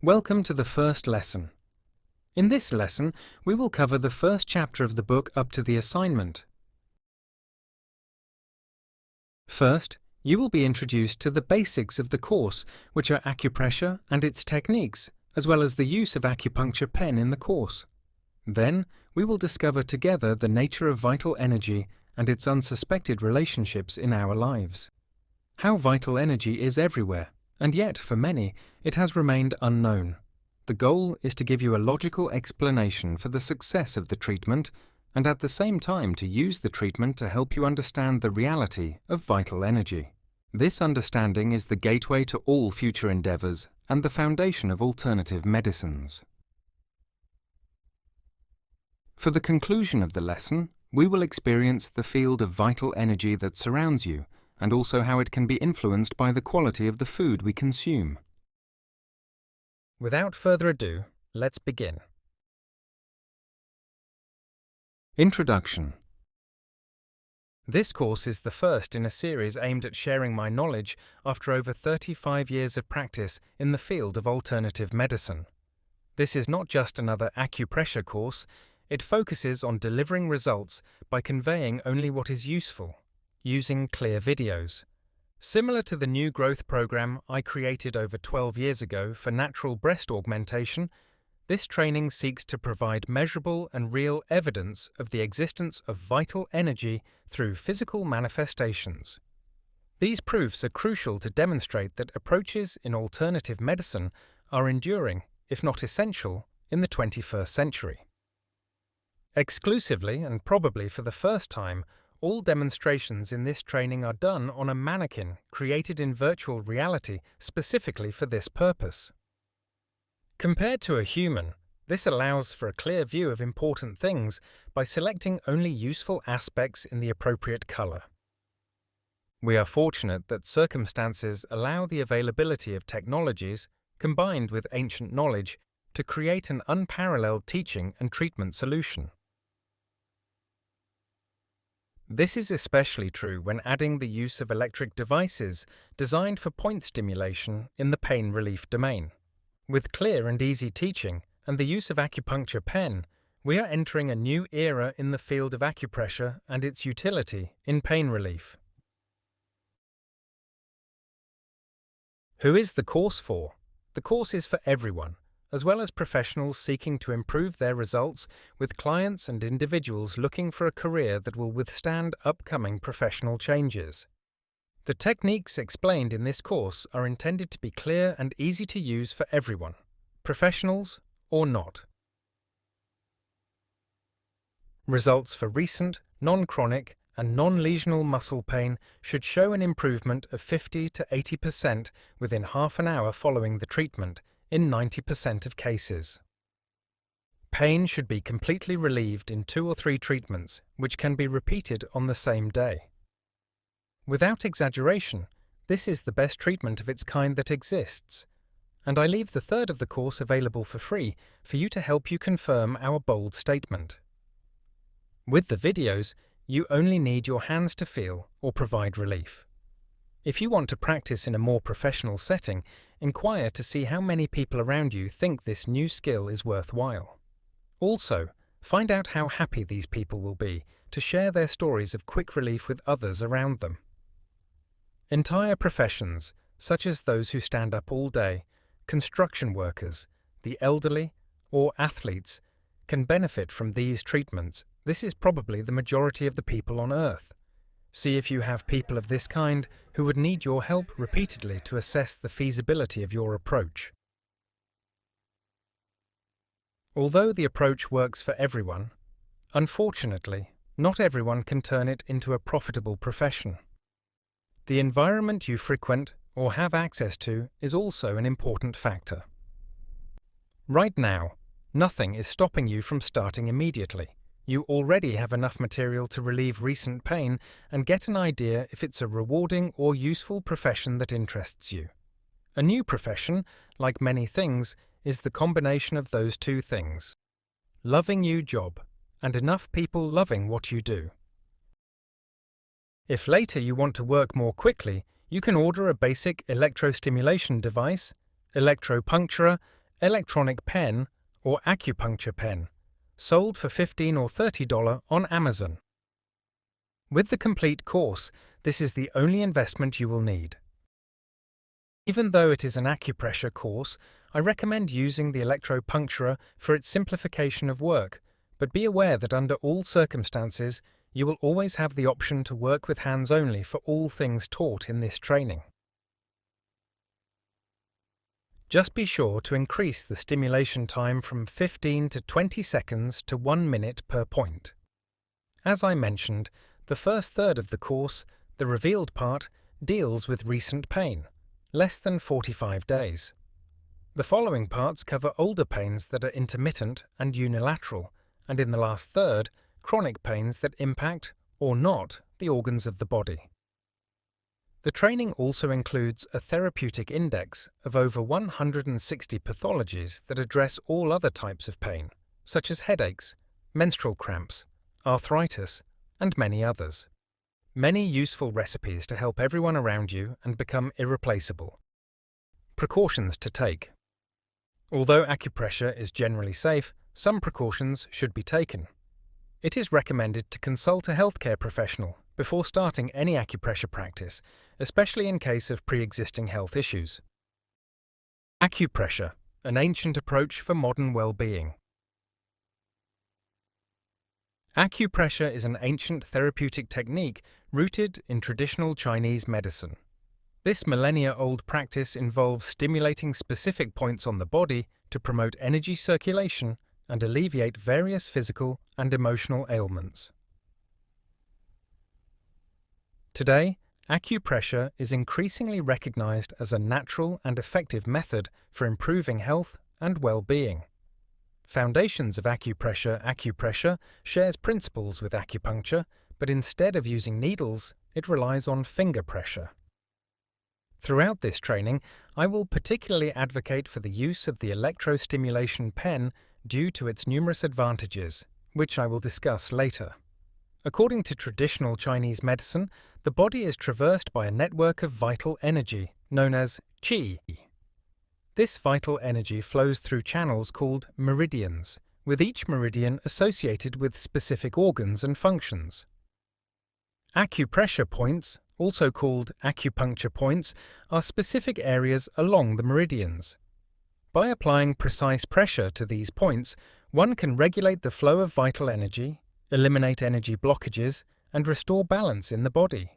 Welcome to the first lesson. In this lesson, we will cover the first chapter of the book up to the assignment. First, you will be introduced to the basics of the course, which are acupressure and its techniques, as well as the use of acupuncture pen in the course. Then, we will discover together the nature of vital energy and its unsuspected relationships in our lives. How vital energy is everywhere, and yet, for many, it has remained unknown. The goal is to give you a logical explanation for the success of the treatment and at the same time to use the treatment to help you understand the reality of vital energy. This understanding is the gateway to all future endeavors and the foundation of alternative medicines. For the conclusion of the lesson, we will experience the field of vital energy that surrounds you and also how it can be influenced by the quality of the food we consume. Without further ado, let's begin. Introduction. This course is the first in a series aimed at sharing my knowledge after over 35 years of practice in the field of alternative medicine. This is not just another acupressure course, it focuses on delivering results by conveying only what is useful, using clear videos. Similar to the new growth program I created over 12 years ago for natural breast augmentation, this training seeks to provide measurable and real evidence of the existence of vital energy through physical manifestations. These proofs are crucial to demonstrate that approaches in alternative medicine are enduring, if not essential, in the 21st century. Exclusively, and probably for the first time, all demonstrations in this training are done on a mannequin created in virtual reality specifically for this purpose. Compared to a human, this allows for a clear view of important things by selecting only useful aspects in the appropriate color. We are fortunate that circumstances allow the availability of technologies, combined with ancient knowledge, to create an unparalleled teaching and treatment solution. This is especially true when adding the use of electric devices designed for point stimulation in the pain relief domain. With clear and easy teaching and the use of acupuncture pen, we are entering a new era in the field of acupressure and its utility in pain relief. Who is the course for? The course is for everyone, as well as professionals seeking to improve their results with clients and individuals looking for a career that will withstand upcoming professional changes. The techniques explained in this course are intended to be clear and easy to use for everyone, professionals or not. Results for recent, non-chronic and non-lesional muscle pain should show an improvement of 50 to 80% within half an hour following the treatment, in 90% of cases. Pain should be completely relieved in 2 or 3 treatments, which can be repeated on the same day. Without exaggeration, this is the best treatment of its kind that exists, and I leave the third of the course available for free for you to help you confirm our bold statement. With the videos, you only need your hands to feel or provide relief. If you want to practice in a more professional setting, inquire to see how many people around you think this new skill is worthwhile. Also, find out how happy these people will be to share their stories of quick relief with others around them. Entire professions, such as those who stand up all day, construction workers, the elderly, or athletes, can benefit from these treatments. This is probably the majority of the people on Earth. See if you have people of this kind who would need your help repeatedly to assess the feasibility of your approach. Although the approach works for everyone, unfortunately, not everyone can turn it into a profitable profession. The environment you frequent or have access to is also an important factor. Right now, nothing is stopping you from starting immediately. You already have enough material to relieve recent pain and get an idea if it's a rewarding or useful profession that interests you. A new profession, like many things, is the combination of those two things: loving your job and enough people loving what you do. If later you want to work more quickly, you can order a basic electrostimulation device, electropuncture, electronic pen, or acupuncture pen, sold for $15 or $30 on Amazon. With the complete course, this is the only investment you will need. Even though it is an acupressure course, I recommend using the electropuncturer for its simplification of work, but be aware that under all circumstances, you will always have the option to work with hands only for all things taught in this training. Just be sure to increase the stimulation time from 15 to 20 seconds to 1 minute per point. As I mentioned, the first third of the course, the revealed part, deals with recent pain, less than 45 days. The following parts cover older pains that are intermittent and unilateral, and in the last third, chronic pains that impact, or not, the organs of the body. The training also includes a therapeutic index of over 160 pathologies that address all other types of pain, such as headaches, menstrual cramps, arthritis, and many others. Many useful recipes to help everyone around you and become irreplaceable. Precautions to take. Although acupressure is generally safe, some precautions should be taken. It is recommended to consult a healthcare professional before starting any acupressure practice, especially in case of pre-existing health issues. Acupressure, an ancient approach for modern well-being. Acupressure is an ancient therapeutic technique rooted in traditional Chinese medicine. This millennia-old practice involves stimulating specific points on the body to promote energy circulation and alleviate various physical and emotional ailments. Today, acupressure is increasingly recognized as a natural and effective method for improving health and well-being. Foundations of Acupressure shares principles with acupuncture, but instead of using needles, it relies on finger pressure. Throughout this training, I will particularly advocate for the use of the electrostimulation pen due to its numerous advantages, which I will discuss later. According to traditional Chinese medicine, the body is traversed by a network of vital energy, known as qi. This vital energy flows through channels called meridians, with each meridian associated with specific organs and functions. Acupressure points, also called acupuncture points, are specific areas along the meridians. By applying precise pressure to these points, one can regulate the flow of vital energy, eliminate energy blockages, and restore balance in the body.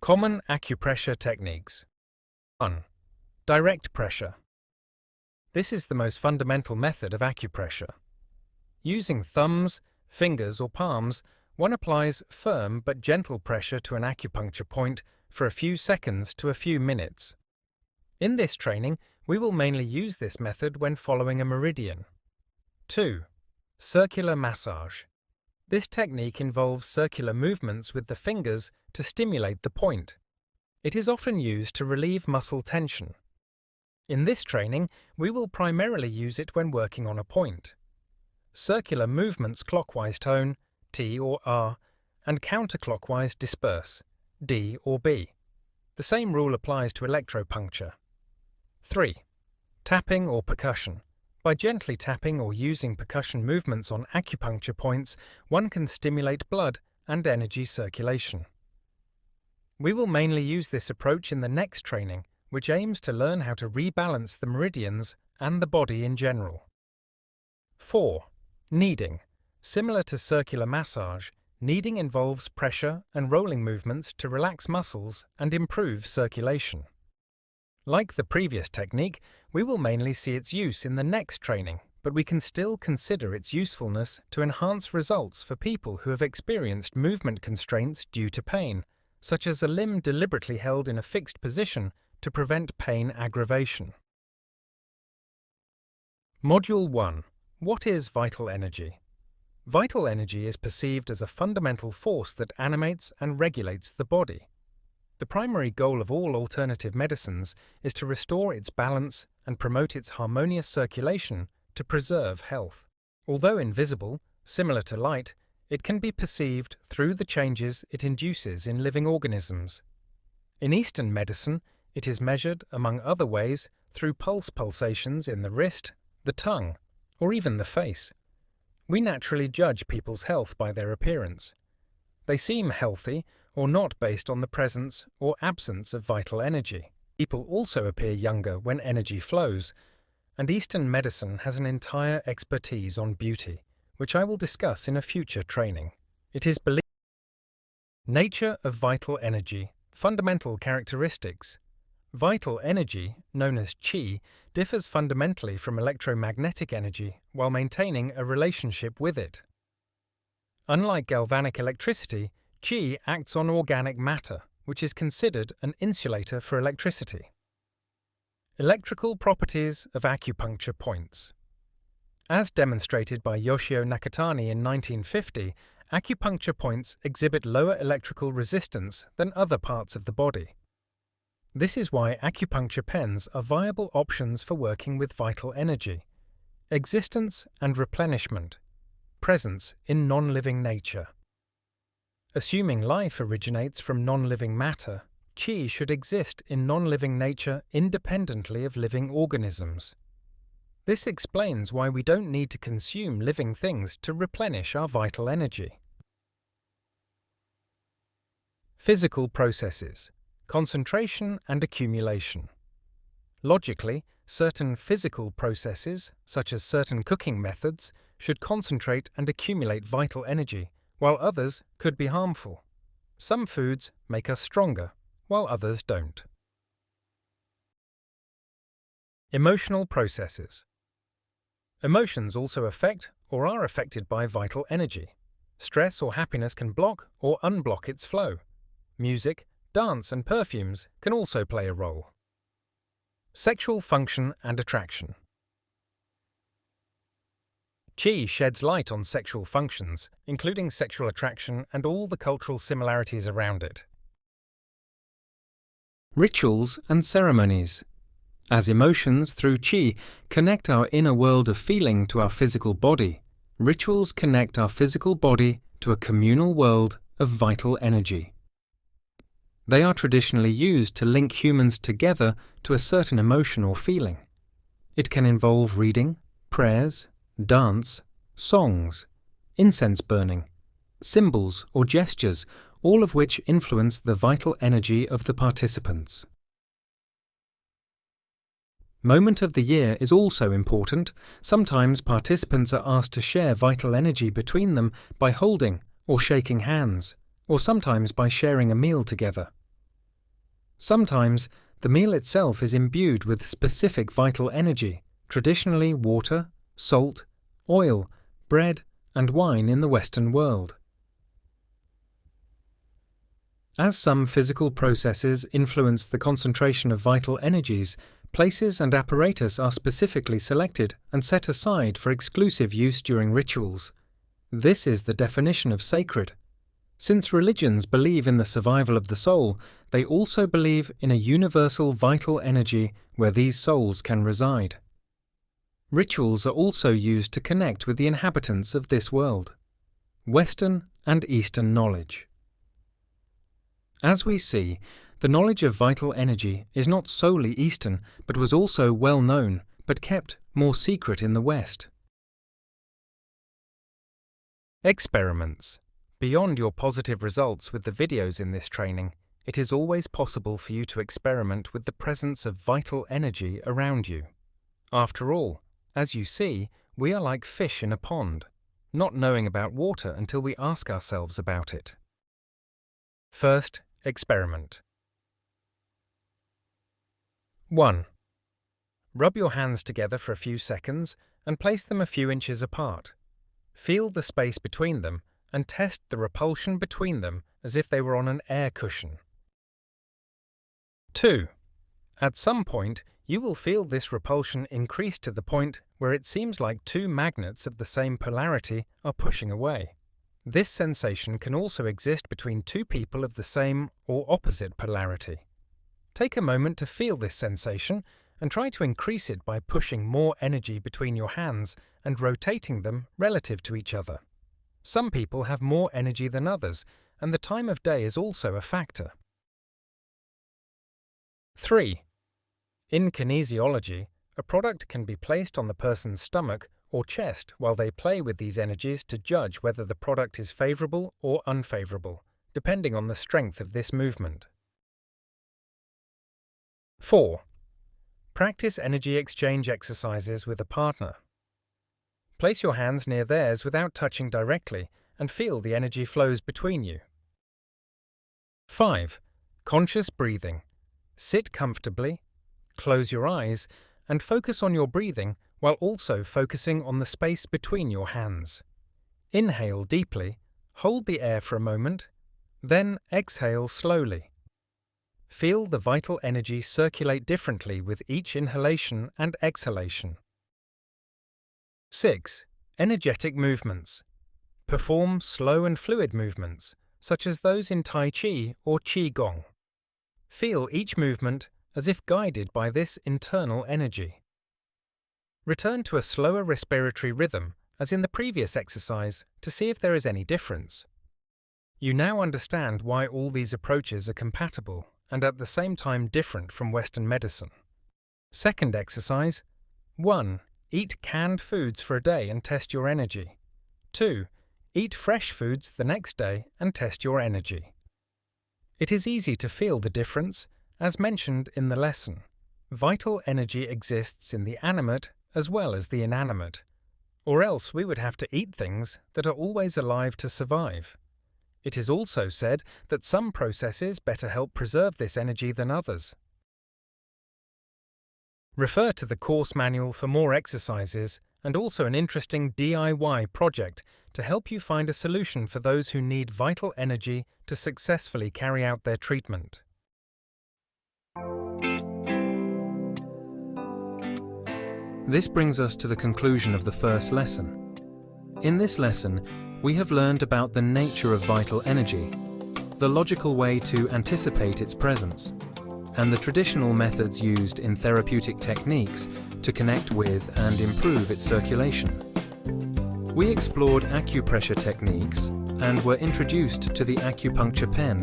Common acupressure techniques. 1. Direct pressure. This is the most fundamental method of acupressure. Using thumbs, fingers, or palms, one applies firm but gentle pressure to an acupuncture point for a few seconds to a few minutes. In this training, we will mainly use this method when following a meridian. 2. Circular massage. This technique involves circular movements with the fingers to stimulate the point. It is often used to relieve muscle tension. In this training, we will primarily use it when working on a point. Circular movements clockwise tone, T or R, and counterclockwise disperse, D or B. The same rule applies to electropuncture. 3. Tapping or percussion. By gently tapping or using percussion movements on acupuncture points, one can stimulate blood and energy circulation. We will mainly use this approach in the next training, which aims to learn how to rebalance the meridians and the body in general. 4. Kneading. Similar to circular massage, kneading involves pressure and rolling movements to relax muscles and improve circulation. Like the previous technique, we will mainly see its use in the next training, but we can still consider its usefulness to enhance results for people who have experienced movement constraints due to pain, such as a limb deliberately held in a fixed position to prevent pain aggravation. Module 1. What is vital energy? Vital energy is perceived as a fundamental force that animates and regulates the body. The primary goal of all alternative medicines is to restore its balance and promote its harmonious circulation to preserve health. Although invisible, similar to light, it can be perceived through the changes it induces in living organisms. In Eastern medicine, it is measured, among other ways, through pulse pulsations in the wrist, the tongue, or even the face. We naturally judge people's health by their appearance. They seem healthy or not based on the presence or absence of vital energy. People also appear younger when energy flows, and Eastern medicine has an entire expertise on beauty, which I will discuss in a future training. It is believed. Nature of vital energy, fundamental characteristics. Vital energy, known as qi, differs fundamentally from electromagnetic energy while maintaining a relationship with it. Unlike galvanic electricity, qi acts on organic matter, which is considered an insulator for electricity. Electrical properties of acupuncture points. As demonstrated by Yoshio Nakatani in 1950, acupuncture points exhibit lower electrical resistance than other parts of the body. This is why acupuncture pens are viable options for working with vital energy, existence and replenishment, presence in non-living nature. Assuming life originates from non-living matter, qi should exist in non-living nature independently of living organisms. This explains why we don't need to consume living things to replenish our vital energy. Physical processes, concentration and accumulation. Logically, certain physical processes, such as certain cooking methods, should concentrate and accumulate vital energy, while others could be harmful. Some foods make us stronger, while others don't. Emotional processes. Emotions also affect or are affected by vital energy. Stress or happiness can block or unblock its flow. Music, dance and perfumes can also play a role. Sexual function and attraction. Qi sheds light on sexual functions, including sexual attraction and all the cultural similarities around it. Rituals and ceremonies. As emotions through qi connect our inner world of feeling to our physical body, rituals connect our physical body to a communal world of vital energy. They are traditionally used to link humans together to a certain emotion or feeling. It can involve reading, prayers, dance, songs, incense burning, symbols or gestures, all of which influence the vital energy of the participants. Moment of the year is also important. Sometimes participants are asked to share vital energy between them by holding or shaking hands, or sometimes by sharing a meal together. Sometimes the meal itself is imbued with specific vital energy, traditionally water, salt, oil, bread, and wine in the Western world. As some physical processes influence the concentration of vital energies, places and apparatus are specifically selected and set aside for exclusive use during rituals. This is the definition of sacred. Since religions believe in the survival of the soul, they also believe in a universal vital energy where these souls can reside. Rituals are also used to connect with the inhabitants of this world. Western and Eastern knowledge. As we see, the knowledge of vital energy is not solely Eastern, but was also well known, but kept more secret in the West. Experiments. Beyond your positive results with the videos in this training, it is always possible for you to experiment with the presence of vital energy around you. After all, as you see, we are like fish in a pond, not knowing about water until we ask ourselves about it. First, experiment. 1. Rub your hands together for a few seconds and place them a few inches apart. Feel the space between them and test the repulsion between them as if they were on an air cushion. 2. At some point, you will feel this repulsion increase to the point where it seems like two magnets of the same polarity are pushing away. This sensation can also exist between two people of the same or opposite polarity. Take a moment to feel this sensation and try to increase it by pushing more energy between your hands and rotating them relative to each other. Some people have more energy than others, and the time of day is also a factor. 3. In kinesiology, a product can be placed on the person's stomach or chest while they play with these energies to judge whether the product is favorable or unfavorable, depending on the strength of this movement. 4. Practice energy exchange exercises with a partner. Place your hands near theirs without touching directly and feel the energy flows between you. 5. Conscious breathing. Sit comfortably, close your eyes, and focus on your breathing while also focusing on the space between your hands. Inhale deeply, hold the air for a moment, then exhale slowly. Feel the vital energy circulate differently with each inhalation and exhalation. 6. Energetic movements. Perform slow and fluid movements, such as those in Tai Chi or Qi Gong. Feel each movement as if guided by this internal energy. Return to a slower respiratory rhythm, as in the previous exercise, to see if there is any difference. You now understand why all these approaches are compatible and at the same time different from Western medicine. Second exercise. 1. Eat canned foods for a day and test your energy. 2. Eat fresh foods the next day and test your energy. It is easy to feel the difference, as mentioned in the lesson. Vital energy exists in the animate as well as the inanimate, or else we would have to eat things that are always alive to survive. It is also said that some processes better help preserve this energy than others. Refer to the course manual for more exercises and also an interesting DIY project to help you find a solution for those who need vital energy to successfully carry out their treatment. This brings us to the conclusion of the first lesson. In this lesson, we have learned about the nature of vital energy, the logical way to anticipate its presence, and the traditional methods used in therapeutic techniques to connect with and improve its circulation. We explored acupressure techniques and were introduced to the acupuncture pen,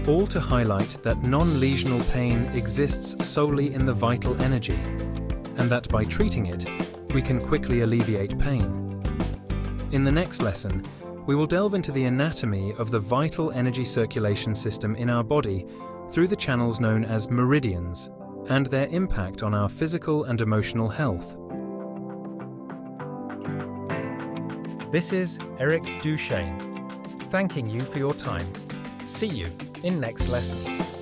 all to highlight that non-lesional pain exists solely in the vital energy, and that by treating it, we can quickly alleviate pain. In the next lesson, we will delve into the anatomy of the vital energy circulation system in our body through the channels known as meridians and their impact on our physical and emotional health. This is Eric Duchesne, thanking you for your time. See you in next lesson.